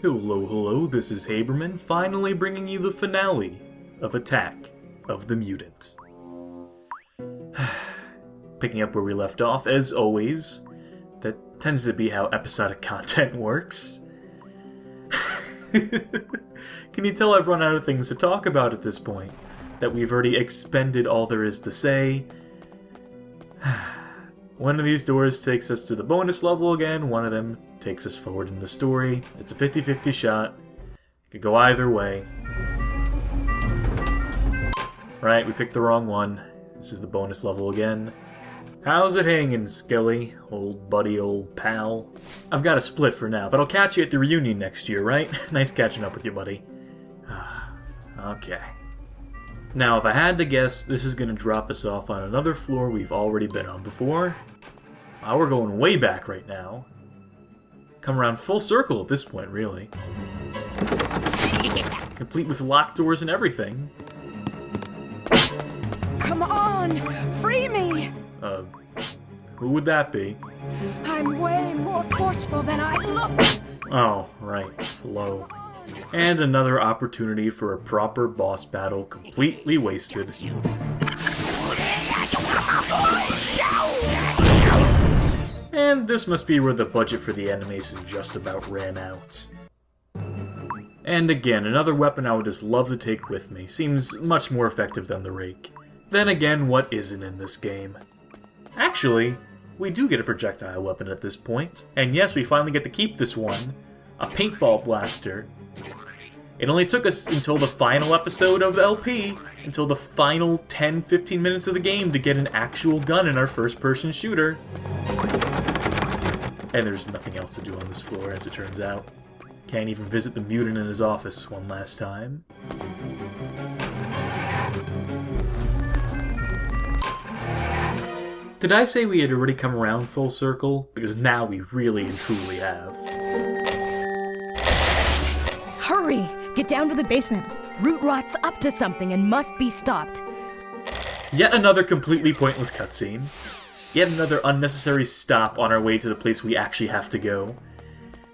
Hello, this is Haberman, finally bringing you the finale of Attack of the Mutant. Picking up where we left off, as always, that tends to be how episodic content works. Can you tell I've run out of things to talk about at this point? That we've already expended all there is to say? One of these doors takes us to the bonus level again, one of them takes us forward in the story. It's a 50-50 shot. It could go either way. Right, we picked the wrong one. This is the bonus level again. How's it hanging, Skelly? Old buddy, old pal. I've got a split for now, but I'll catch you at the reunion next year, right? Nice catching up with you, buddy. Okay. Now, if I had to guess, this is going to drop us off on another floor we've already been on before. Wow, we're going way back right now. Come around full circle at this point, really. Complete with locked doors and everything. Come on! Free me! Who would that be? I'm way more forceful than I look! Oh, right, Flo. And another opportunity for a proper boss battle completely wasted. And this must be where the budget for the animation just about ran out. And again, another weapon I would just love to take with me. Seems much more effective than the rake. Then again, what isn't in this game? Actually, we do get a projectile weapon at this point. And yes, we finally get to keep this one. A paintball blaster. It only took us until the final episode of LP, until the final 10-15 minutes of the game to get an actual gun in our first-person shooter. And there's nothing else to do on this floor, as it turns out. Can't even visit the mutant in his office one last time. Did I say we had already come around full circle? Because now we really and truly have. Hurry! Get down to the basement. Root Rot's up to something and must be stopped. Yet another completely pointless cutscene. Yet another unnecessary stop on our way to the place we actually have to go.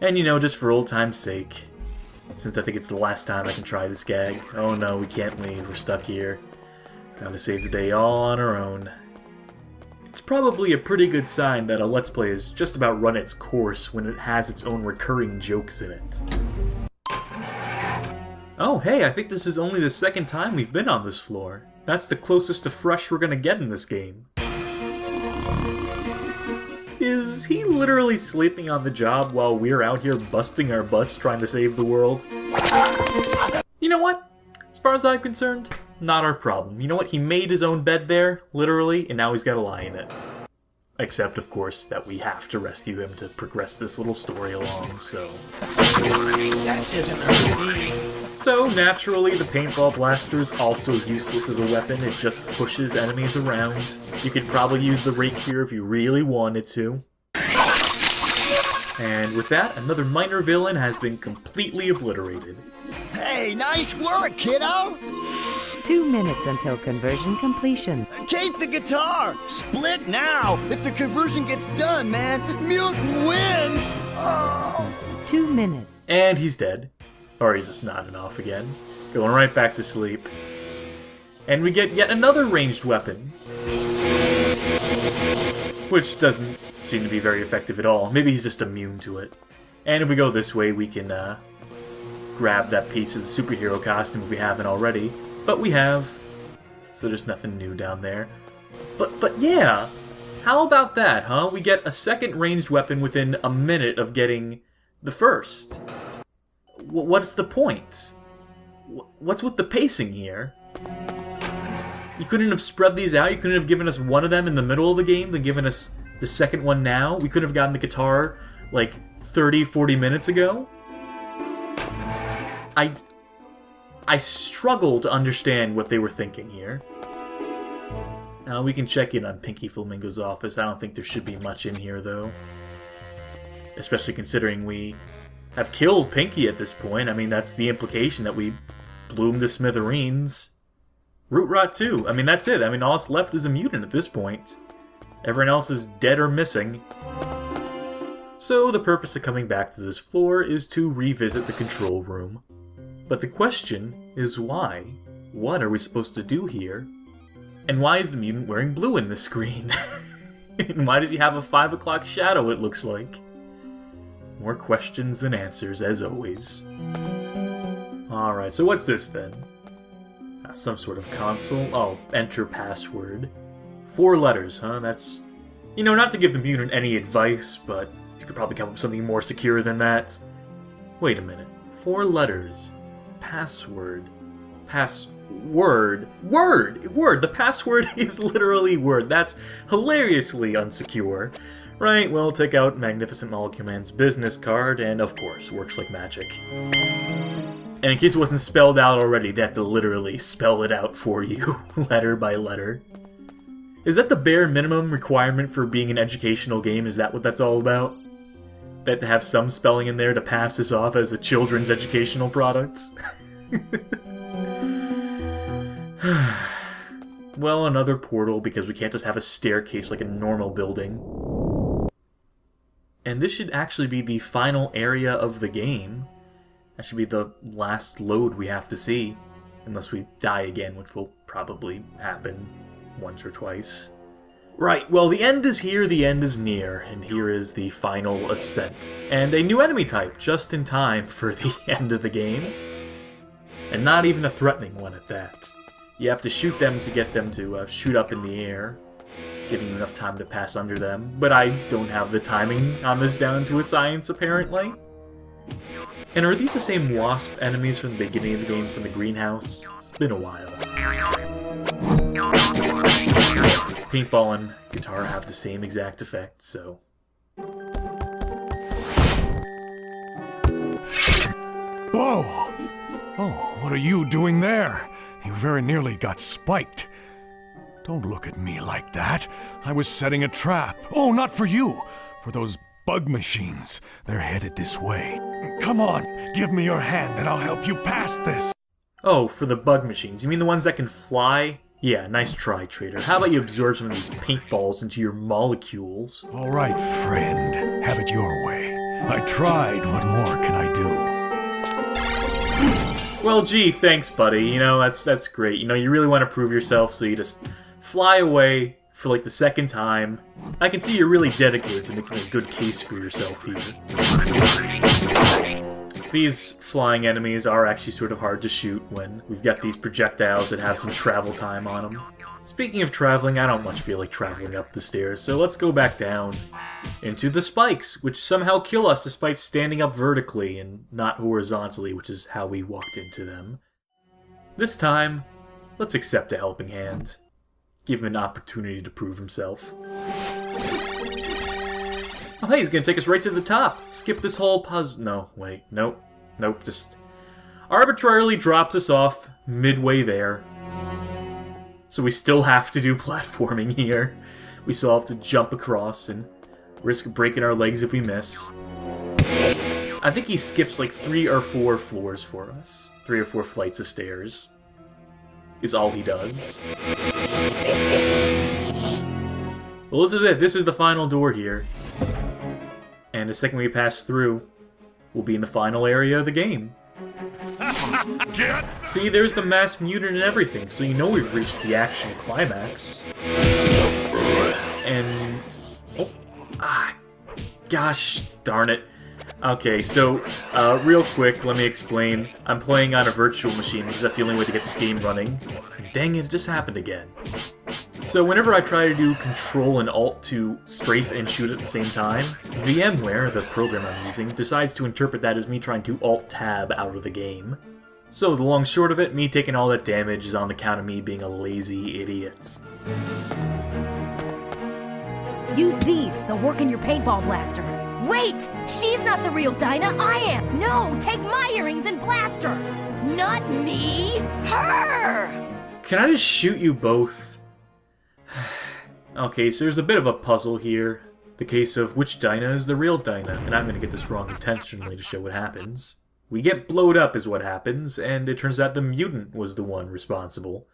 And you know, just for old time's sake, since I think it's the last time I can try this gag. Oh no, we can't leave, we're stuck here. Gotta save the day all on our own. It's probably a pretty good sign that a Let's Play has just about run its course when it has its own recurring jokes in it. Oh hey, I think this is only the second time we've been on this floor. That's the closest to fresh we're gonna get in this game. Is he literally sleeping on the job while we're out here busting our butts trying to save the world? You know what? As far as I'm concerned, not our problem. You know what? He made his own bed there, literally, and now he's got to lie in it. Except, of course, that we have to rescue him to progress this little story along, so... That doesn't hurt me. So, naturally, the paintball blaster is also useless as a weapon. It just pushes enemies around. You could probably use the rake here if you really wanted to. And with that, another minor villain has been completely obliterated. Hey, nice work, kiddo! 2 minutes until conversion completion. Keep the guitar! Split now! If the conversion gets done, man, Mutant wins! Oh. 2 minutes. And he's dead. Or he's just nodding off again. Going right back to sleep. And we get yet another ranged weapon. Which doesn't seem to be very effective at all. Maybe he's just immune to it. And if we go this way, we can grab that piece of the superhero costume if we haven't already. But we have. So there's nothing new down there. But yeah! How about that, huh? We get a second ranged weapon within a minute of getting the first. What's the point? What's with the pacing here? You couldn't have spread these out? You couldn't have given us one of them in the middle of the game, then given us the second one now? We could have gotten the guitar, like, 30-40 minutes ago? I struggle to understand what they were thinking here. We can check in on Pinky Flamingo's office. I don't think there should be much in here, though. Especially considering we have killed Pinky at this point. I mean, that's the implication, that we blew him to smithereens. Root Rot too. I mean, that's it. I mean, all that's left is a mutant at this point. Everyone else is dead or missing. So the purpose of coming back to this floor is to revisit the control room. But the question is why? What are we supposed to do here? And why is the mutant wearing blue in this screen? And why does he have a 5 o'clock shadow, it looks like? More questions than answers, as always. Alright, so what's this then? Some sort of console? Oh, enter password. 4 letters, huh? That's... You know, not to give the mutant any advice, but you could probably come up with something more secure than that. Wait a minute. 4 letters. Password. Password. Word! The password is literally word. That's hilariously unsecure. Right, well, take out Magnificent Molecule Man's business card, and of course, works like magic. And in case it wasn't spelled out already, they have to literally spell it out for you, letter by letter. Is that the bare minimum requirement for being an educational game? Is that what that's all about? That to have some spelling in there to pass this off as a children's educational product? Well, another portal, because we can't just have a staircase like a normal building. And this should actually be the final area of the game. That should be the last load we have to see. Unless we die again, which will probably happen once or twice. Right, well, the end is here, the end is near, and here is the final ascent. And a new enemy type, just in time for the end of the game. And not even a threatening one at that. You have to shoot them to get them to shoot up in the air, giving you enough time to pass under them. But I don't have the timing on this down to a science, apparently. And are these the same wasp enemies from the beginning of the game from the greenhouse? It's been a while. Paintball and guitar have the same exact effect, so... Whoa! Oh, what are you doing there? You very nearly got spiked. Don't look at me like that. I was setting a trap. Oh, not for you. For those bug machines. They're headed this way. Come on, give me your hand and I'll help you past this. Oh, for the bug machines. You mean the ones that can fly? Yeah, nice try, Trader. How about you absorb some of these paintballs into your molecules? All right, friend. Have it your way. I tried. What more can I do? Well, gee, thanks, buddy. You know, that's great. You know, you really want to prove yourself, so you just fly away for like the second time. I can see you're really dedicated to making a good case for yourself here. These flying enemies are actually sort of hard to shoot when we've got these projectiles that have some travel time on them. Speaking of traveling, I don't much feel like traveling up the stairs, so let's go back down into the spikes, which somehow kill us despite standing up vertically and not horizontally, which is how we walked into them. This time, let's accept a helping hand. Give him an opportunity to prove himself. Oh hey, he's gonna take us right to the top. Skip this whole puzzle. No, wait, nope, just arbitrarily drops us off midway there. So we still have to do platforming here. We still have to jump across and risk breaking our legs if we miss. I think he skips like 3 or 4 floors for us. 3 or 4 flights of stairs is all he does. Well, this is it. This is the final door here. And the second we pass through, we'll be in the final area of the game. See, there's the mass mutant and everything, so you know we've reached the action climax. And... oh, gosh darn it. Okay, so, real quick, let me explain. I'm playing on a virtual machine, because that's the only way to get this game running. And dang it just happened again. So whenever I try to do Control and Alt to strafe and shoot at the same time, VMware, the program I'm using, decides to interpret that as me trying to Alt-Tab out of the game. So the long short of it, me taking all that damage is on the count of me being a lazy idiot. Use these. They'll work in your paintball blaster. Wait! She's not the real Dinah. I am. No, take my earrings and blast her. Not me. Her! Can I just shoot you both? Okay, so there's a bit of a puzzle here. The case of which Dinah is the real Dinah, and I'm gonna get this wrong intentionally to show what happens. We get blowed up is what happens, and it turns out the mutant was the one responsible.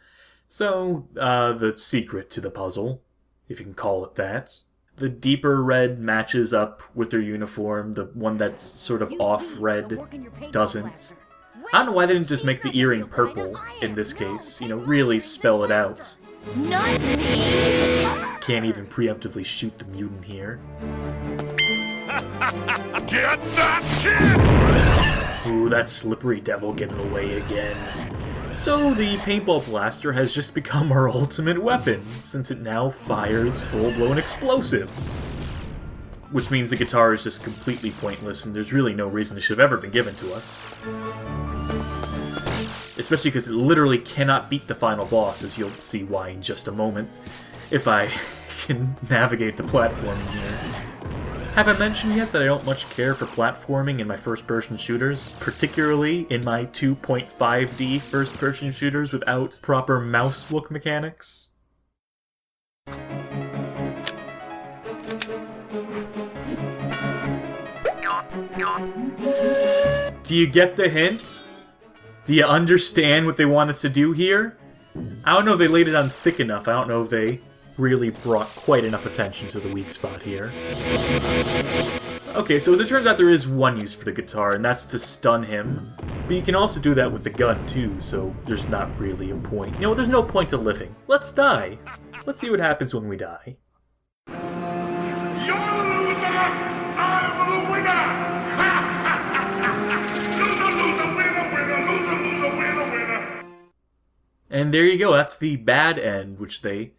So, the secret to the puzzle, if you can call it that. The deeper red matches up with their uniform. The one that's sort of off red doesn't. I don't know why they didn't just make the earring purple in this case. You know, really spell it out. Not me! Can't even preemptively shoot the mutant here. Get that kid! Ooh, that slippery devil getting away again. So the paintball blaster has just become our ultimate weapon, since it now fires full-blown explosives. Which means the guitar is just completely pointless, and there's really no reason it should have ever been given to us. Especially because it literally cannot beat the final boss, as you'll see why in just a moment, if I can navigate the platforming here. Have I mentioned yet that I don't much care for platforming in my first-person shooters, particularly in my 2.5D first-person shooters without proper mouse look mechanics? Do you get the hint? Do you understand what they want us to do here? I don't know if they laid it on thick enough. I don't know if they really brought quite enough attention to the weak spot here. Okay, so as it turns out, there is one use for the guitar, and that's to stun him. But you can also do that with the gun, too, so there's not really a point. You know, there's no point to living. Let's die. Let's see what happens when we die. You're the loser! I'm the winner! Loser, loser, winner, winner, loser, loser, winner, winner! And there you go, that's the bad end, which they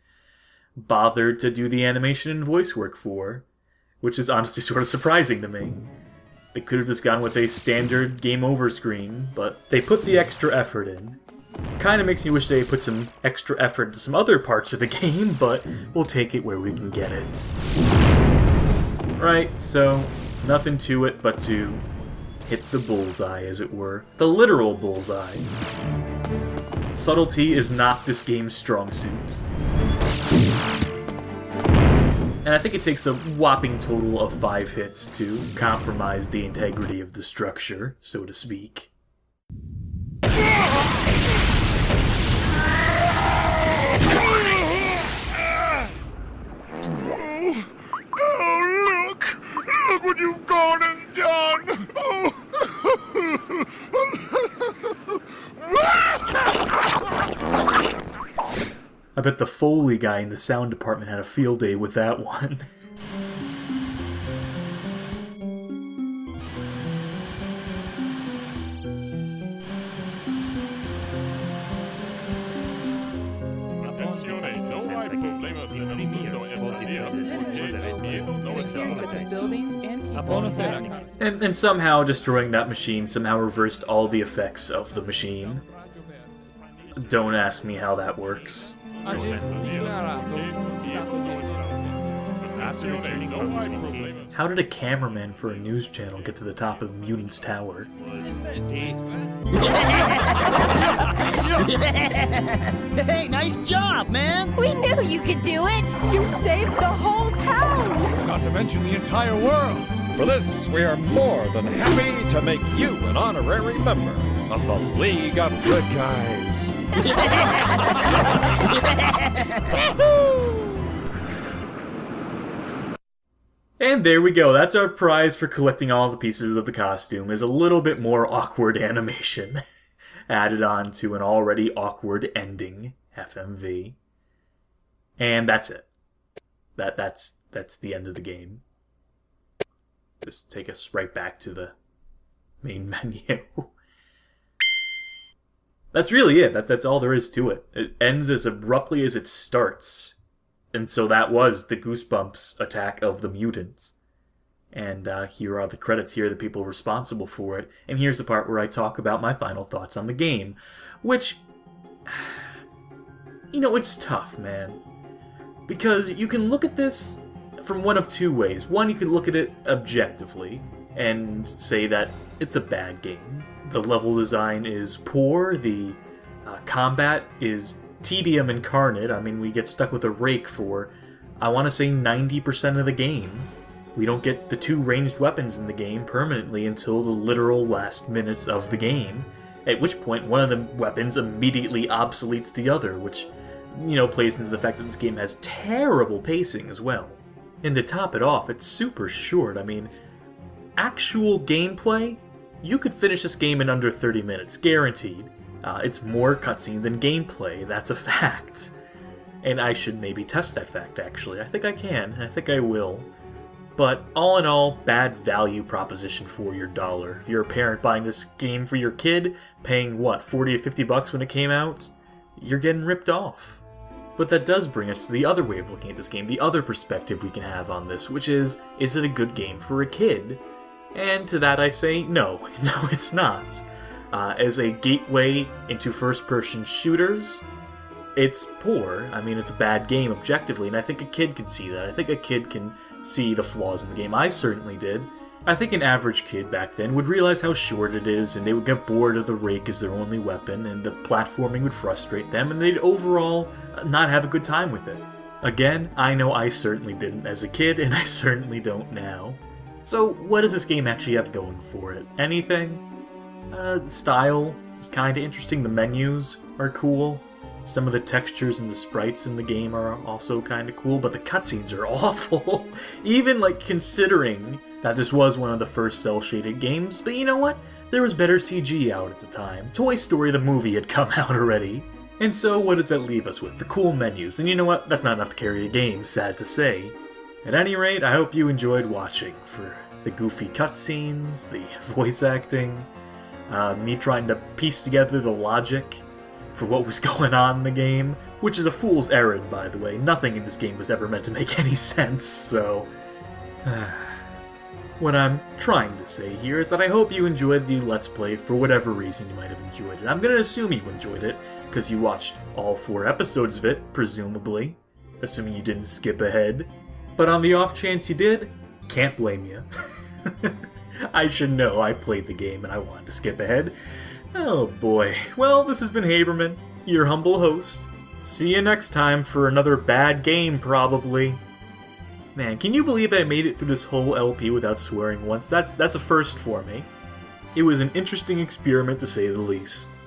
bothered to do the animation and voice work for, which is honestly sort of surprising to me. They could have just gone with a standard game over screen, but they put the extra effort in. Kind of makes me wish they put some extra effort into some other parts of the game, but we'll take it where we can get it. Right, so nothing to it but to hit the bullseye, as it were. The literal bullseye. Subtlety is not this game's strong suit. And I think it takes a whopping total of 5 hits to compromise the integrity of the structure, so to speak. Oh, look! Look what you've gone and done! Oh. I bet the Foley guy in the sound department had a field day with that one. And somehow destroying that machine somehow reversed all the effects of the machine. Don't ask me how that works. How did a cameraman for a news channel get to the top of Mutant's tower? Hey, nice job, man! We knew you could do it! You saved the whole town! Not to mention the entire world! For this, we are more than happy to make you an honorary member of the League of Good Guys. And there we go, that's our prize for collecting all the pieces of the costume, is a little bit more awkward animation added on to an already awkward ending, FMV. And that's it. That's the end of the game. Just take us right back to the main menu. That's really it. That's all there is to it. It ends as abruptly as it starts. And so that was the Goosebumps attack of the mutants. And here are the credits. Here are the people responsible for it. And here's the part where I talk about my final thoughts on the game. Which, you know, it's tough, man. Because you can look at this from one of two ways. One, you could look at it objectively and say that it's a bad game. The level design is poor, the combat is tedium incarnate. I mean, we get stuck with a rake for, I want to say, 90% of the game. We don't get the 2 ranged weapons in the game permanently until the literal last minutes of the game, at which point one of the weapons immediately obsoletes the other, which, you know, plays into the fact that this game has terrible pacing as well. And to top it off, it's super short. I mean, actual gameplay, you could finish this game in under 30 minutes, guaranteed. It's more cutscene than gameplay, that's a fact. And I should maybe test that fact, actually. I think I can, and I think I will. But all in all, bad value proposition for your dollar. If you're a parent buying this game for your kid, paying what, 40 to 50 bucks when it came out, you're getting ripped off. But that does bring us to the other way of looking at this game, the other perspective we can have on this, which is it a good game for a kid? And to that I say, no, it's not. As a gateway into first-person shooters, it's poor. I mean, it's a bad game objectively, and I think a kid can see that. I think a kid can see the flaws in the game. I certainly did. I think an average kid back then would realize how short it is, and they would get bored of the rake as their only weapon, and the platforming would frustrate them, and they'd overall not have a good time with it. Again, I know I certainly didn't as a kid, and I certainly don't now. So, what does this game actually have going for it? Anything? The style is kinda interesting, the menus are cool. Some of the textures and the sprites in the game are also kinda cool, but the cutscenes are awful. Even, considering that this was one of the first cel-shaded games, but you know what? There was better CG out at the time. Toy Story the movie had come out already. And so, what does that leave us with? The cool menus. And you know what? That's not enough to carry a game, sad to say. At any rate, I hope you enjoyed watching for the goofy cutscenes, the voice acting, me trying to piece together the logic for what was going on in the game, which is a fool's errand, by the way. Nothing in this game was ever meant to make any sense, so... What I'm trying to say here is that I hope you enjoyed the Let's Play for whatever reason you might have enjoyed it. I'm gonna assume you enjoyed it, because you watched all 4 episodes of it, presumably. Assuming you didn't skip ahead. But on the off chance you did, can't blame you. I should know, I played the game and I wanted to skip ahead. Oh boy. Well, this has been Haberman, your humble host. See you next time for another bad game, probably. Man, can you believe I made it through this whole LP without swearing once? That's a first for me. It was an interesting experiment to say the least.